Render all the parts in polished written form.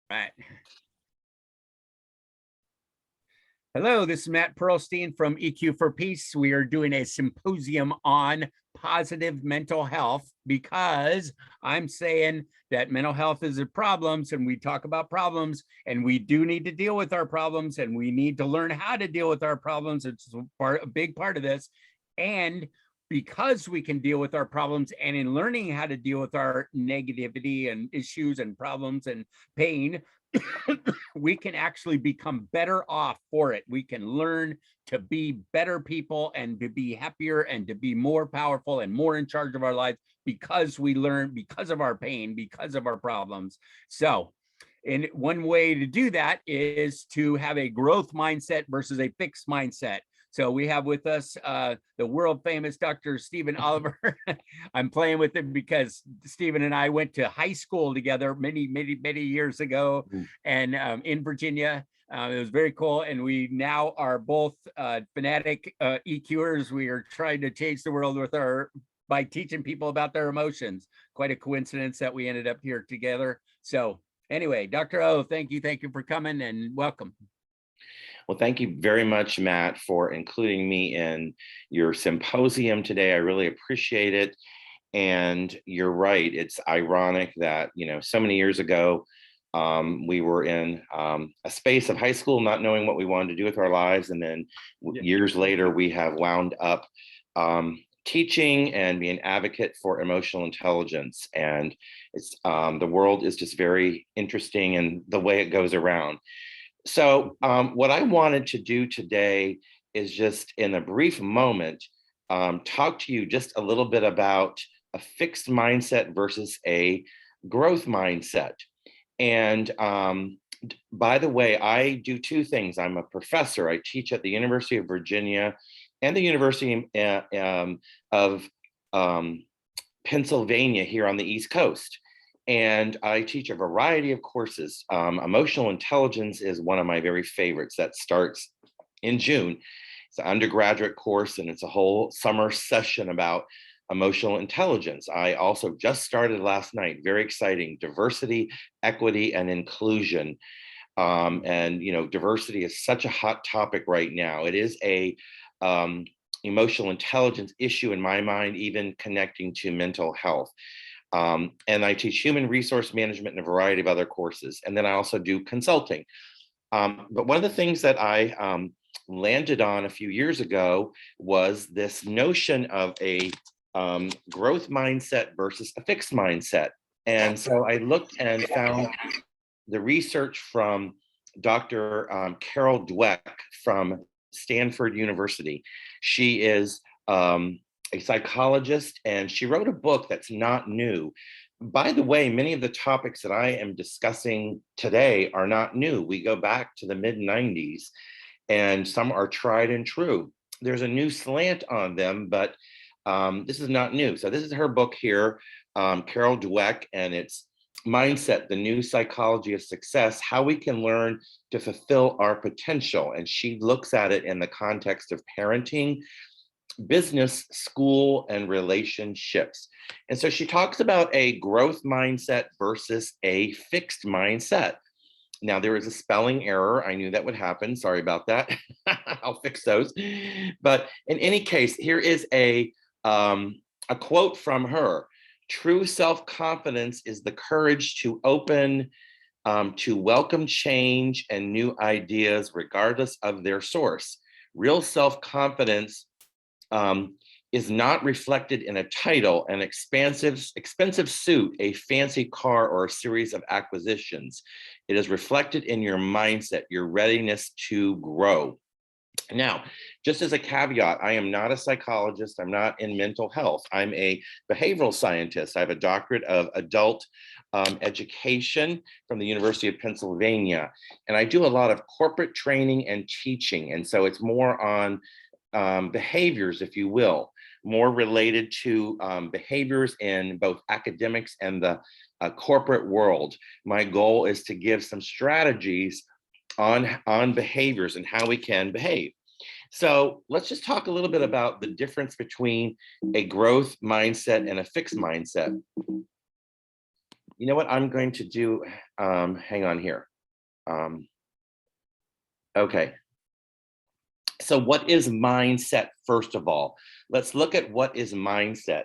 Right. Hello, this is Matt Perlstein from EQ for Peace. We are doing a symposium on positive mental health because I'm saying that mental health is a problem, and we talk about problems, and we do need to deal with our problems, and we need to learn how to deal with our problems. It's a big part of this. And because we can deal with our problems, and in learning how to deal with our negativity and issues and problems and pain, we can actually become better off for it. We can learn to be better people and to be happier and to be more powerful and more in charge of our lives because we learn, because of our pain, because of our problems. So, and one way to do that is to have a growth mindset versus a fixed mindset. So we have with us the world famous Dr. Stephen Oliver. I'm playing with him because Stephen and I went to high school together many years ago, and in Virginia. It was very cool. And we now are both fanatic EQers. We are trying to change the world by teaching people about their emotions. Quite a coincidence that we ended up here together. So anyway, Dr. O, thank you for coming and welcome. Well, thank you very much, Matt, for including me in your symposium today. I really appreciate it. And you're right. It's ironic that, so many years ago, we were in a space of high school, not knowing what we wanted to do with our lives. And then years later, we have wound up teaching and being an advocate for emotional intelligence. And it's the world is just very interesting in the way it goes around. So what I wanted to do today is just in a brief moment, talk to you just a little bit about a fixed mindset versus a growth mindset. And by the way, I do two things. I'm a professor. I teach at the University of Virginia and the University of Pennsylvania here on the East Coast. And I teach a variety of courses. Emotional intelligence is one of my very favorites that starts in June. It's an undergraduate course, and it's a whole summer session about emotional intelligence. I also just started last night, very exciting, diversity, equity, and inclusion. And diversity is such a hot topic right now. It is a emotional intelligence issue in my mind, even connecting to mental health. And I teach human resource management and a variety of other courses. And then I also do consulting. But one of the things that I landed on a few years ago was this notion of a growth mindset versus a fixed mindset. And so I looked and found the research from Dr. Carol Dweck from Stanford University. She is a psychologist, and she wrote a book that's not new. By the way, many of the topics that I am discussing today are not new. We go back to the mid-90s, and some are tried and true. There's a new slant on them, but this is not new. So this is her book here, Carol Dweck, and it's Mindset, the New Psychology of Success, How We Can Learn to Fulfill Our Potential. And she looks at it in the context of parenting, business, school, and relationships. And so she talks about a growth mindset versus a fixed mindset. Now, there is a spelling error. I knew that would happen. Sorry about that. I'll fix those. But in any case, here is a quote from her. True self-confidence is the courage to open to welcome change and new ideas, regardless of their source. Real self-confidence is not reflected in a title, an expensive suit, a fancy car, or a series of acquisitions. It is reflected in your mindset, your readiness to grow. Now, just as a caveat, I am not a psychologist. I'm not in mental health. I'm a behavioral scientist. I have a doctorate of adult education from the University of Pennsylvania. And I do a lot of corporate training and teaching. And so it's more on behaviors, if you will, more related to behaviors in both academics and the corporate world. My goal is to give some strategies on behaviors and how we can behave. So let's just talk a little bit about the difference between a growth mindset and a fixed mindset. You know what I'm going to do? Hang on here. Okay. So what is mindset, first of all? Let's look at what is mindset.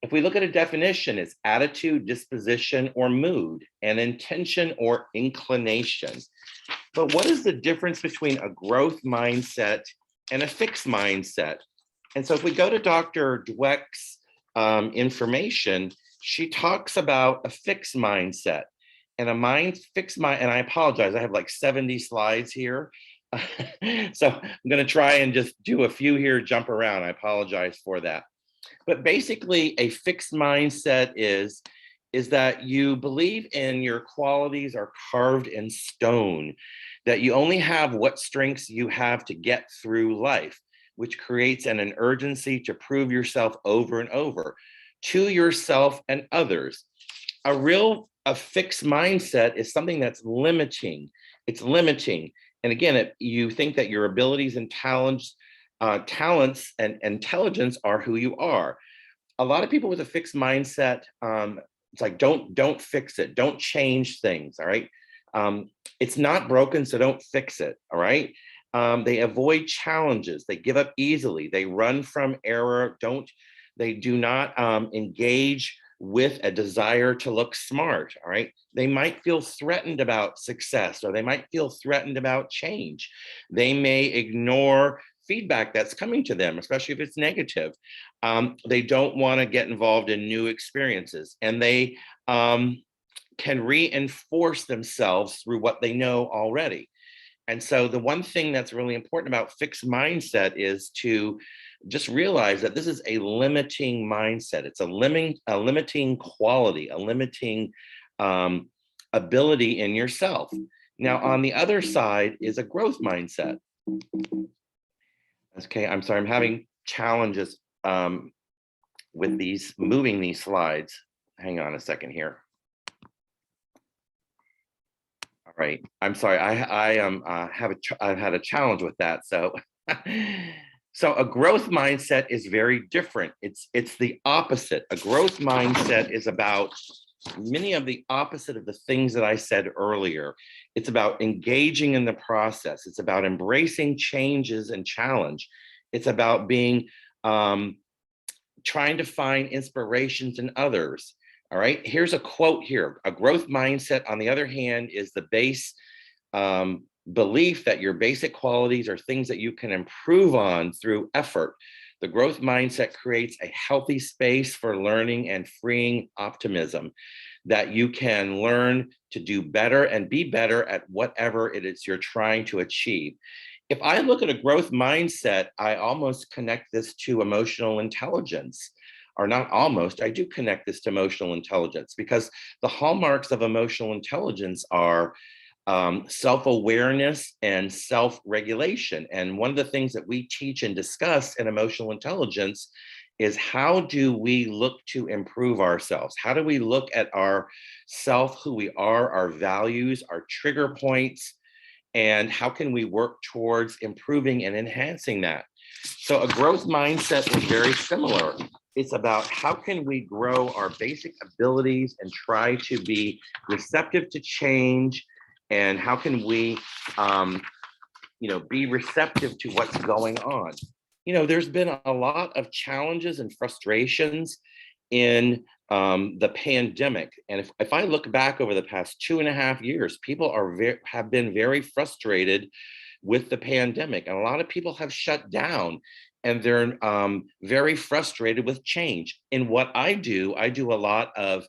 If we look at a definition, it's attitude, disposition, or mood, and intention or inclination. But what is the difference between a growth mindset and a fixed mindset? And so if we go to Dr. Dweck's information, she talks about a fixed mindset and fixed mind. And I apologize, I have like 70 slides here. So I'm going to try and just do a few here, jump around. I apologize for that. But basically, a fixed mindset is that you believe in your qualities are carved in stone, that you only have what strengths you have to get through life, which creates an urgency to prove yourself over and over to yourself and others. A fixed mindset is something that's limiting. It's limiting. And again, you think that your abilities and talents and intelligence are who you are. A lot of people with a fixed mindset, it's like, don't fix it. Don't change things. All right. It's not broken, so don't fix it. All right. They avoid challenges. They give up easily. They run from error. They do not engage with a desire to look smart. All right. They might feel threatened about success, or they might feel threatened about change. They may ignore feedback that's coming to them, especially if it's negative. They don't want to get involved in new experiences, and they can reinforce themselves through what they know already. And so the one thing that's really important about fixed mindset is to just realize that this is a limiting mindset. It's a limiting quality, a limiting ability in yourself. Now, on the other side is a growth mindset. Okay, I'm sorry, I'm having challenges with moving these slides. Hang on a second here. All right, I'm sorry, I've had a challenge with that. So, so a growth mindset is very different. It's the opposite. A growth mindset is about many of the opposite of the things that I said earlier. It's about engaging in the process. It's about embracing changes and challenge. It's about being trying to find inspirations in others. All right, here's a quote here. A growth mindset, on the other hand, is the base belief that your basic qualities are things that you can improve on through effort. The growth mindset creates a healthy space for learning and freeing optimism, that you can learn to do better and be better at whatever it is you're trying to achieve. If I look at a growth mindset, I almost connect this to emotional intelligence. Or not almost, I do connect this to emotional intelligence, because the hallmarks of emotional intelligence are self-awareness and self-regulation. And one of the things that we teach and discuss in emotional intelligence is, how do we look to improve ourselves? How do we look at our self, who we are, our values, our trigger points, and how can we work towards improving and enhancing that? So a growth mindset is very similar. It's about how can we grow our basic abilities and try to be receptive to change, and how can we be receptive to what's going on. There's been a lot of challenges and frustrations in the pandemic. And if I look back over the past 2.5 years, people have been very frustrated with the pandemic. And a lot of people have shut down, and they're very frustrated with change. In what I do a lot of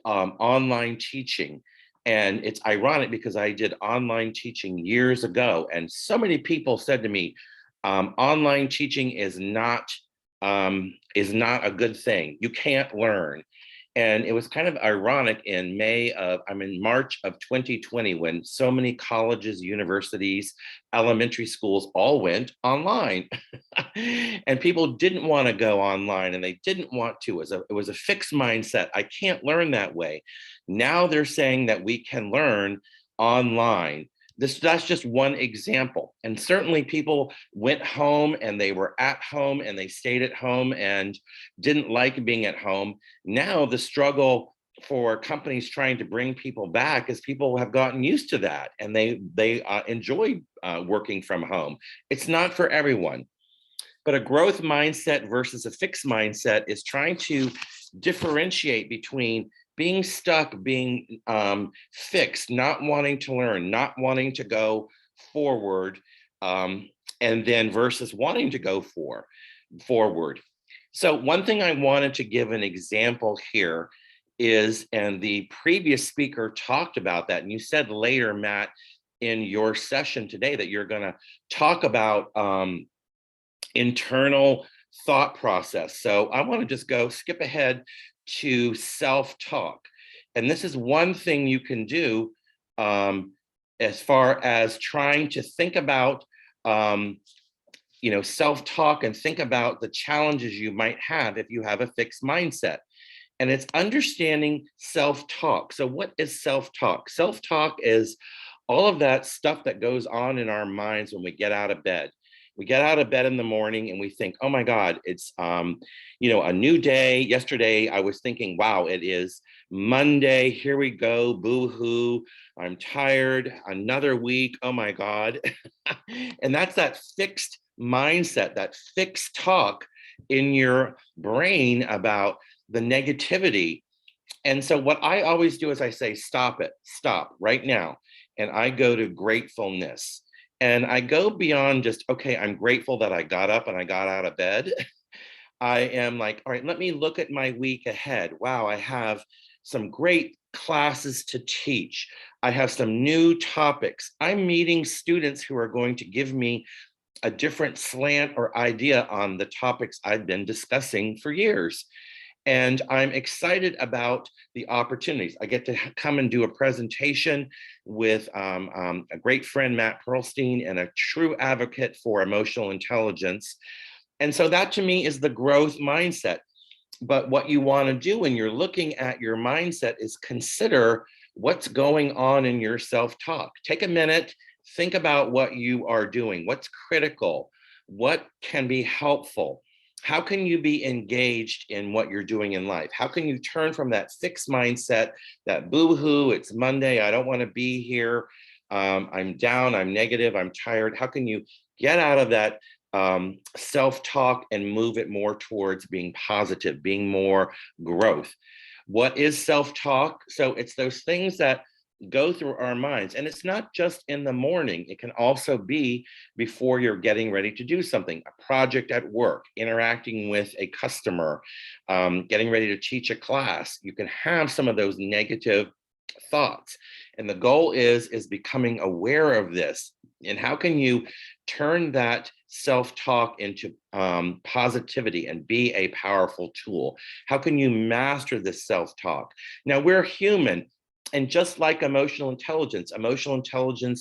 online teaching. And it's ironic because I did online teaching years ago, and so many people said to me, online teaching is not a good thing. You can't learn. And it was kind of ironic in March of 2020, when so many colleges, universities, elementary schools all went online. And people didn't want to go online, and they didn't want to. It was a fixed mindset. I can't learn that way. Now they're saying that we can learn online. That's just one example. And certainly people went home, and they were at home, and they stayed at home and didn't like being at home. Now the struggle for companies trying to bring people back is people have gotten used to that, and they enjoy working from home. It's not for everyone, but a growth mindset versus a fixed mindset is trying to differentiate between being stuck, being fixed, not wanting to learn, not wanting to go forward, and then versus wanting to go forward. So one thing I wanted to give an example here is, and the previous speaker talked about that, and you said later, Matt, in your session today that you're going to talk about internal thought process. So I want to just skip ahead to self-talk. And this is one thing you can do as far as trying to think about self-talk and think about the challenges you might have if you have a fixed mindset. And it's understanding self-talk. So what is self-talk? Self-talk is all of that stuff that goes on in our minds when we get out of bed. We get out of bed in the morning and we think, oh my God, it's a new day. Yesterday I was thinking, wow, it is Monday. Here we go. Boo-hoo. I'm tired. Another week. Oh my God. And that's that fixed mindset, that fixed talk in your brain about the negativity. And so what I always do is I say, stop right now. And I go to gratefulness. And I go beyond just, okay, I'm grateful that I got up and I got out of bed. I am like, all right, let me look at my week ahead. Wow, I have some great classes to teach. I have some new topics. I'm meeting students who are going to give me a different slant or idea on the topics I've been discussing for years. And I'm excited about the opportunities. I get to come and do a presentation with a great friend, Matt Pearlstein, and a true advocate for emotional intelligence. And so that to me is the growth mindset. But what you want to do when you're looking at your mindset is consider what's going on in your self-talk. Take a minute, think about what you are doing, what's critical, what can be helpful. How can you be engaged in what you're doing in life? How can you turn from that fixed mindset, that boo-hoo, it's Monday, I don't want to be here, I'm down, I'm negative, I'm tired. How can you get out of that self-talk and move it more towards being positive, being more growth? What is self-talk? So it's those things that go through our minds. And it's not just in the morning. It can also be before you're getting ready to do something, a project at work, interacting with a customer, getting ready to teach a class. You can have some of those negative thoughts. And the goal is becoming aware of this. And how can you turn that self-talk into positivity and be a powerful tool? How can you master this self-talk? Now, we're human. And just like emotional intelligence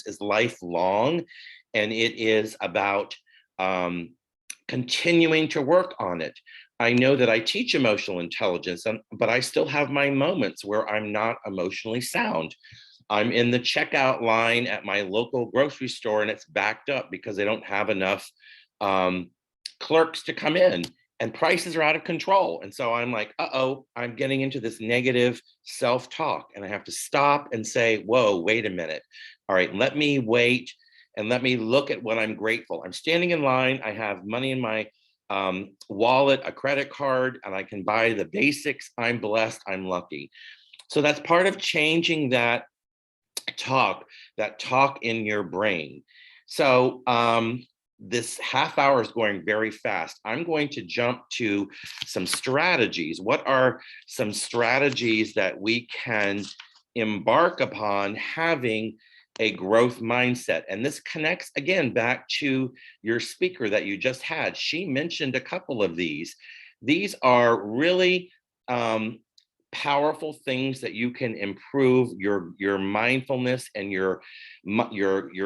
is lifelong, and it is about continuing to work on it. I know that I teach emotional intelligence, but I still have my moments where I'm not emotionally sound. I'm in the checkout line at my local grocery store and it's backed up because they don't have enough clerks to come in. And prices are out of control. And so I'm like, uh-oh, I'm getting into this negative self-talk. And I have to stop and say, whoa, wait a minute. All right, let me wait and let me look at what I'm grateful. I'm standing in line. I have money in my wallet, a credit card, and I can buy the basics. I'm blessed. I'm lucky. So that's part of changing that talk in your brain. So this half hour is going very fast. I'm going to jump to some strategies. What are some strategies that we can embark upon having a growth mindset? And this connects again back to your speaker that you just had. She mentioned a couple of these. These are really powerful things that you can improve your mindfulness and your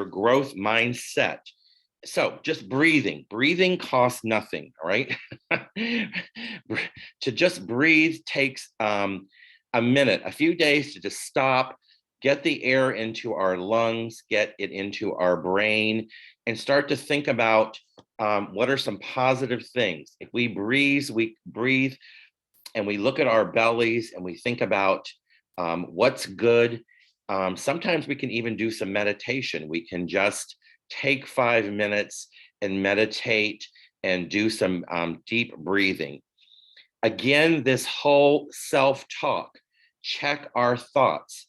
growth mindset. So just breathing costs nothing, all right? To just breathe takes a minute, a few days to just stop, get the air into our lungs, get it into our brain, and start to think about what are some positive things. If we breathe and we look at our bellies and we think about what's good. Sometimes we can even do some meditation. We can just take 5 minutes and meditate and do some deep breathing. Again, this whole self-talk, check our thoughts.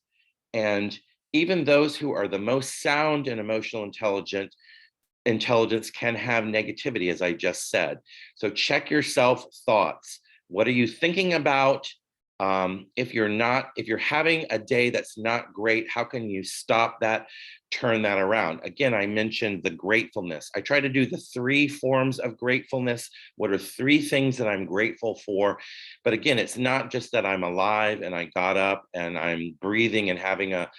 And even those who are the most sound and emotional intelligence can have negativity, as I just said. So check your self-thoughts. What are you thinking about? If you're having a day that's not great, how can you stop that, turn that around? Again, I mentioned the gratefulness. I try to do the 3 forms of gratefulness. What are 3 things that I'm grateful for? But again, it's not just that I'm alive and I got up and I'm breathing and having a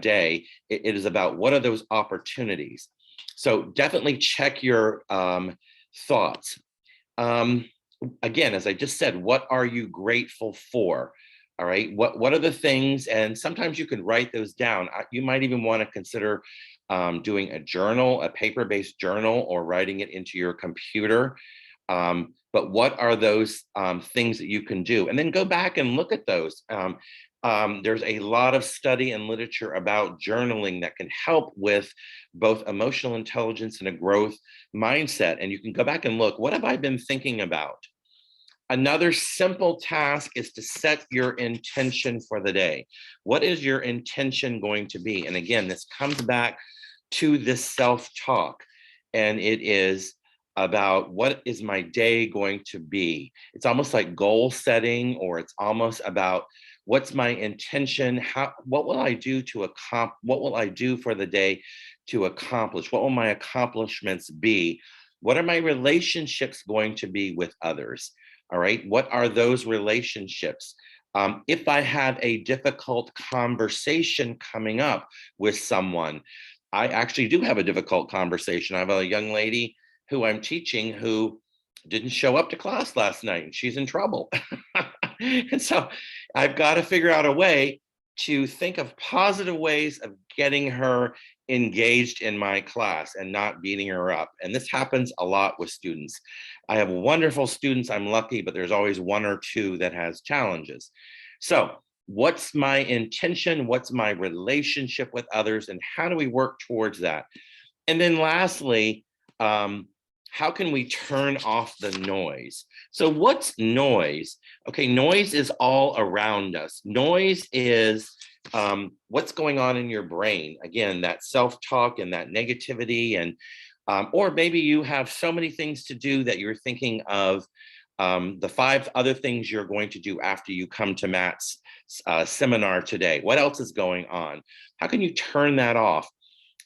day. It is about what are those opportunities. So definitely check your thoughts. Again, as I just said, what are you grateful for? All right, what are the things? And sometimes you can write those down. You might even want to consider doing a journal, a paper-based journal, or writing it into your computer. But what are those things that you can do? And then go back and look at those. There's a lot of study and literature about journaling that can help with both emotional intelligence and a growth mindset. And you can go back and look, what have I been thinking about? Another simple task is to set your intention for the day. What is your intention going to be? And again, this comes back to this self-talk, and it is about what is my day going to be? It's almost like goal setting, or it's almost about what's my intention? What will I do what will I do for the day to accomplish? What will my accomplishments be? What are my relationships going to be with others? All right, what are those relationships? If I have a difficult conversation coming up with someone, I actually do have a difficult conversation. I have a young lady who I'm teaching who didn't show up to class last night, and she's in trouble. And so I've got to figure out a way to think of positive ways of getting her engaged in my class and not beating her up. And this happens a lot with students. I have wonderful students, I'm lucky, but there's always 1 or 2 that has challenges. So what's my intention? What's my relationship with others? And how do we work towards that? And then lastly, how can we turn off the noise? So what's noise? Okay, noise is all around us. Noise is what's going on in your brain. Again, that self-talk and that negativity, and or maybe you have so many things to do that you're thinking of the 5 other things you're going to do after you come to Matt's seminar today. What else is going on? How can you turn that off?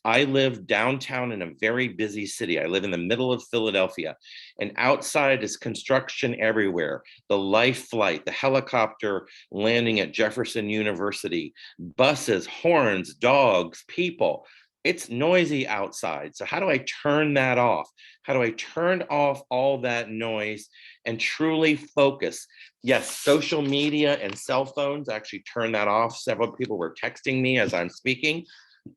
I live downtown in a very busy city. I live in the middle of Philadelphia, and outside is construction everywhere. The life flight, the helicopter landing at Jefferson University, buses, horns, dogs, people. It's noisy outside. So how do I turn that off? How do I turn off all that noise and truly focus? Yes, social media and cell phones, actually turn that off. Several people were texting me as I'm speaking.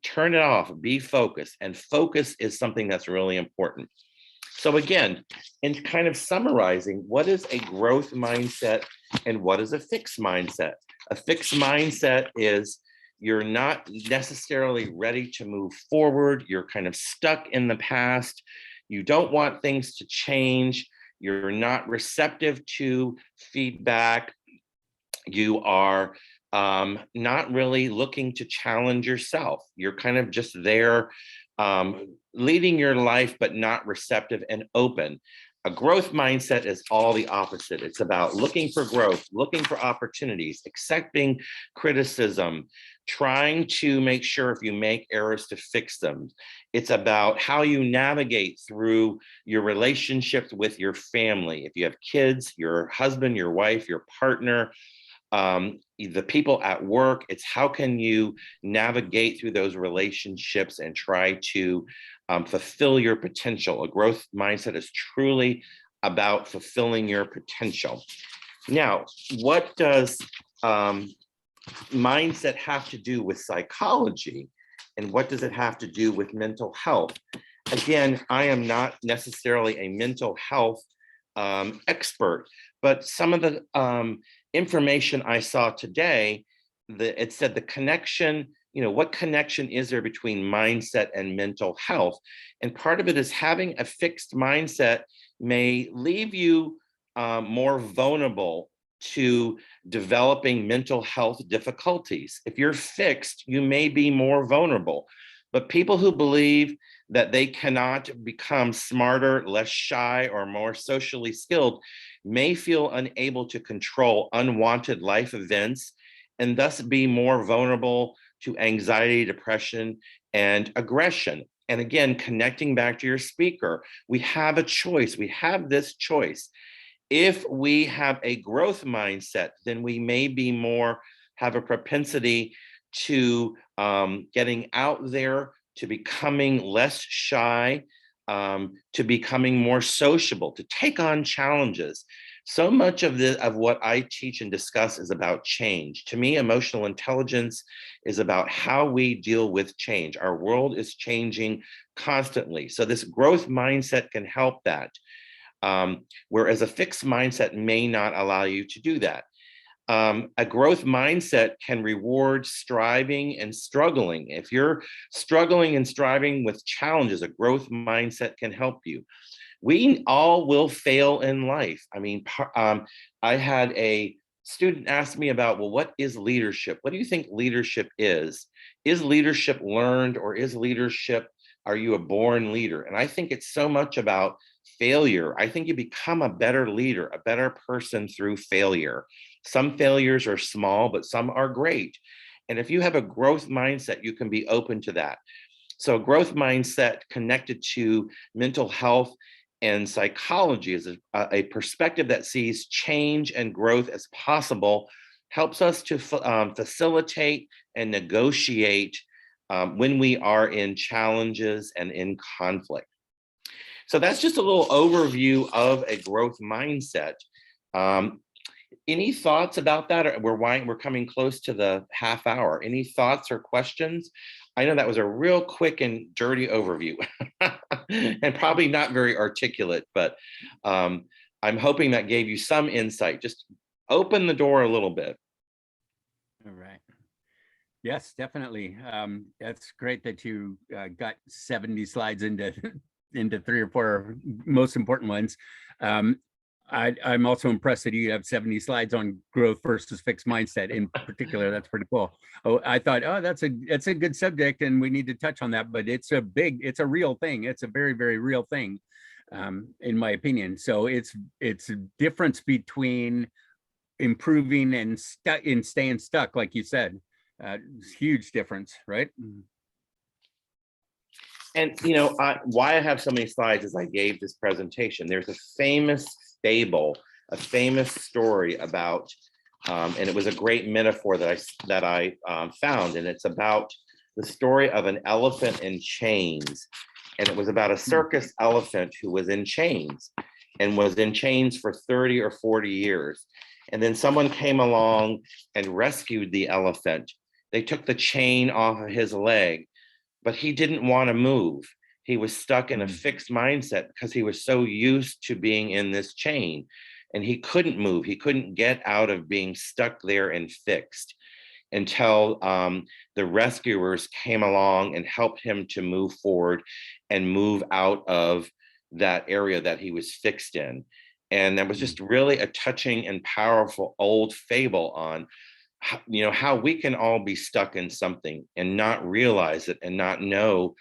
Turn it off, be focused. And focus is something that's really important. So again, in kind of summarizing, what is a growth mindset and what is a fixed mindset? A fixed mindset is you're not necessarily ready to move forward. You're kind of stuck in the past. You don't want things to change. You're not receptive to feedback. You are not really looking to challenge yourself. You're kind of just there leading your life, but not receptive and open. A growth mindset is all the opposite. It's about looking for growth, looking for opportunities, accepting criticism, trying to make sure if you make errors to fix them. It's about how you navigate through your relationships with your family. If you have kids, your husband, your wife, your partner, the people at work, it's how can you navigate through those relationships and try to fulfill your potential. A growth mindset is truly about fulfilling your potential. Now, what does mindset have to do with psychology? And what does it have to do with mental health? Again, I am not necessarily a mental health expert, but some of the information I saw today, it said the connection, what connection is there between mindset and mental health? And part of it is having a fixed mindset may leave you more vulnerable to developing mental health difficulties. If you're fixed, you may be more vulnerable. But people who believe that they cannot become smarter, less shy, or more socially skilled may feel unable to control unwanted life events and thus be more vulnerable to anxiety, depression, and aggression. And again, connecting back to your speaker, we have a choice. We have this choice. If we have a growth mindset, then we may be more, have a propensity to getting out there, to becoming less shy, to becoming more sociable, to take on challenges. So much of what I teach and discuss is about change. To me, emotional intelligence is about how we deal with change. Our world is changing constantly. So this growth mindset can help that. Whereas a fixed mindset may not allow you to do that. A growth mindset can reward striving and struggling. If you're struggling and striving with challenges, a growth mindset can help you. We all will fail in life. I mean, I had a student ask me about, well, what is leadership? What do you think leadership is? Is leadership learned, or is leadership, are you a born leader? And I think it's so much about failure. I think you become a better leader, a better person through failure. Some failures are small, but some are great. And if you have a growth mindset, you can be open to that. So a growth mindset connected to mental health and psychology is a perspective that sees change and growth as possible, helps us to facilitate and negotiate when we are in challenges and in conflict. So that's just a little overview of a growth mindset. Any thoughts about that? We're coming close to the half hour. Any thoughts or questions? I know that was a real quick and dirty overview and probably not very articulate, but I'm hoping that gave you some insight. Just open the door a little bit. All right. Yes, definitely. That's great that you got 70 slides into 3 or 4 most important ones. I'm also impressed that you have 70 slides on growth versus fixed mindset in particular. That's pretty cool. Oh, I thought, oh, that's a good subject and we need to touch on that, but it's a real thing. It's a very, very real thing, in my opinion. So it's a difference between improving and staying stuck, like you said. Huge difference, right? And why I have so many slides is I gave this presentation. There's a famous fable, a famous story about, and it was a great metaphor that I found, and it's about the story of an elephant in chains. And it was about a circus elephant who was in chains and was in chains for 30 or 40 years. And then someone came along and rescued the elephant. They took the chain off of his leg, but he didn't want to move. He was stuck in a fixed mindset because he was so used to being in this chain, and he couldn't move. He couldn't get out of being stuck there and fixed until the rescuers came along and helped him to move forward and move out of that area that he was fixed in. And that was just really a touching and powerful old fable on how we can all be stuck in something and not realize it and not know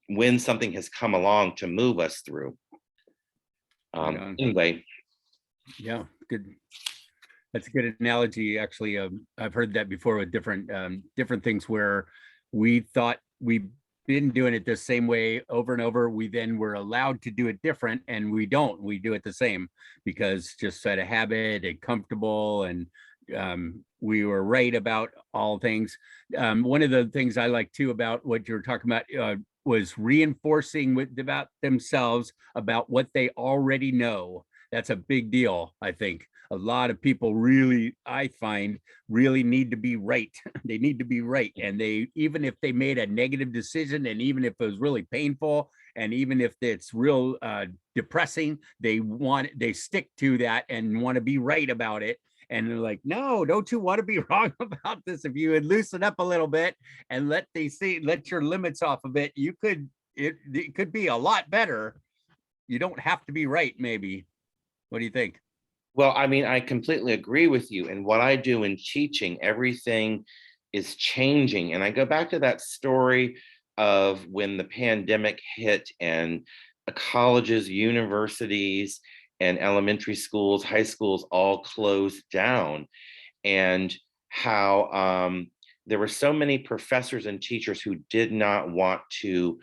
when something has come along to move us through. Anyway. Yeah, good. That's a good analogy. Actually, I've heard that before with different things where we thought we've been doing it the same way over and over. We then were allowed to do it different, and we don't. We do it the same because just out of habit and comfortable, and we were right about all things. One of the things I like too about what you were talking about was reinforcing about themselves about what they already know. That's a big deal. I think a lot of people I find really need to be right. They need to be right. And even if they made a negative decision, and even if it was really painful, and even if it's real depressing, they stick to that and want to be right about it. And they're like, no, don't you want to be wrong about this? If you would loosen up a little bit and let your limits off a bit, it could be a lot better. You don't have to be right, maybe. What do you think? Well, I mean, I completely agree with you. And what I do in teaching, everything is changing. And I go back to that story of when the pandemic hit and colleges, universities, and elementary schools, high schools all closed down, and how there were so many professors and teachers who did not want to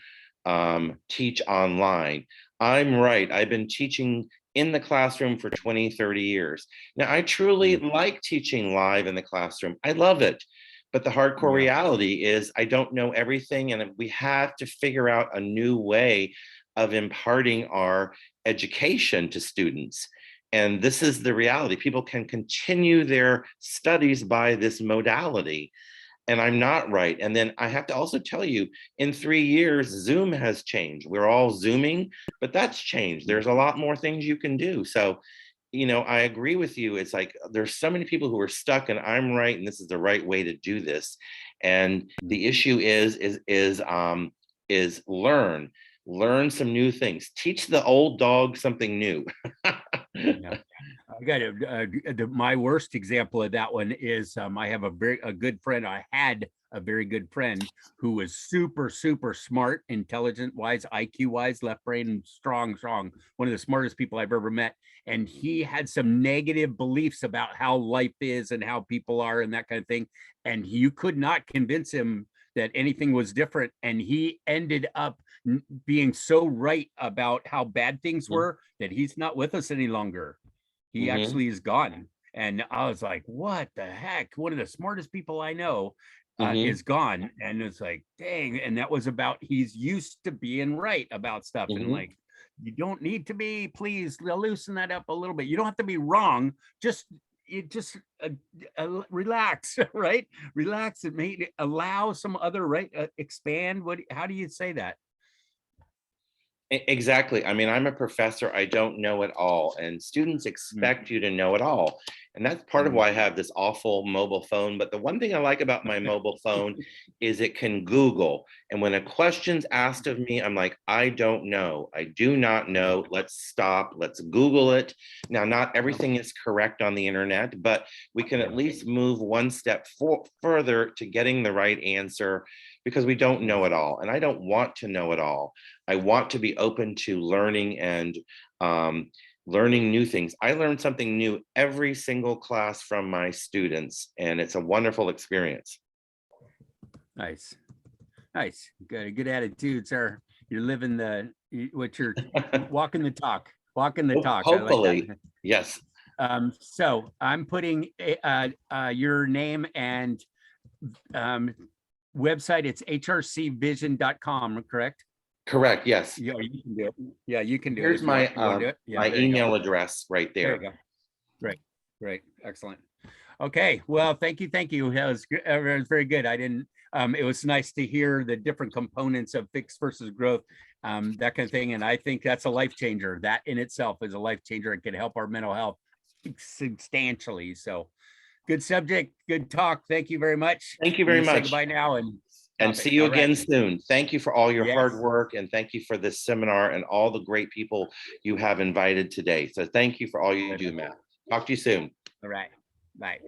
teach online. I'm right. I've been teaching in the classroom for 20, 30 years. Now, I truly like teaching live in the classroom. I love it. But the hardcore Yeah. reality is I don't know everything, and we have to figure out a new way of imparting our education to students. And this is the reality. People can continue their studies by this modality, and I'm not right. And then I have to also tell you, in 3 years, Zoom has changed. We're all Zooming, but that's changed. There's a lot more things you can do. So, I agree with you. It's like there's so many people who are stuck, and I'm right, and this is the right way to do this. And the issue is learn some new things. Teach the old dog something new. Yeah. I got my worst example of that one is I have a good friend. I had a very good friend who was super, super smart, intelligent wise, IQ wise, left brain, strong, one of the smartest people I've ever met. And he had some negative beliefs about how life is and how people are and that kind of thing. And you could not convince him that anything was different. And he ended up being so right about how bad things were that he's not with us any longer. He actually is gone. And I was like, what the heck? One of the smartest people I know is gone. And it's like, dang. And that was about, he's used to being right about stuff. And like, you don't need to be, please loosen that up a little bit. You don't have to be wrong. Just relax, right? Relax and allow some other, right? Expand. How do you say that? Exactly. I mean, I'm a professor. I don't know it all, and students expect you to know it all. And that's part of why I have this awful mobile phone. But the one thing I like about my mobile phone is it can Google. And when a question's asked of me, I'm like, I don't know. I do not know. Let's stop. Let's Google it. Now, not everything is correct on the internet, but we can at least move one step further to getting the right answer, because we don't know it all. And I don't want to know it all. I want to be open to learning and learning new things. I learn something new every single class from my students, and it's a wonderful experience. Nice. Good attitude, sir. You're living you're walking the talk. Hopefully. I like that. Yes. So I'm putting your name and website. It's hrcvision.com, correct? Correct. Yes. Yeah, you can do it. Yeah, you can do Here's it. my my email address right there. There you go. Great. Excellent. Okay. Well, thank you. It was very good. It was nice to hear the different components of fixed versus growth, that kind of thing. And I think that's a life changer. That in itself is a life changer. It can help our mental health substantially. So good subject, good talk. Thank you very much. Thank you very much. Say goodbye now and see you again soon. Thank you for all your hard work, and thank you for this seminar and all the great people you have invited today. So thank you for all you do, Matt. Talk to you soon. All right. Bye.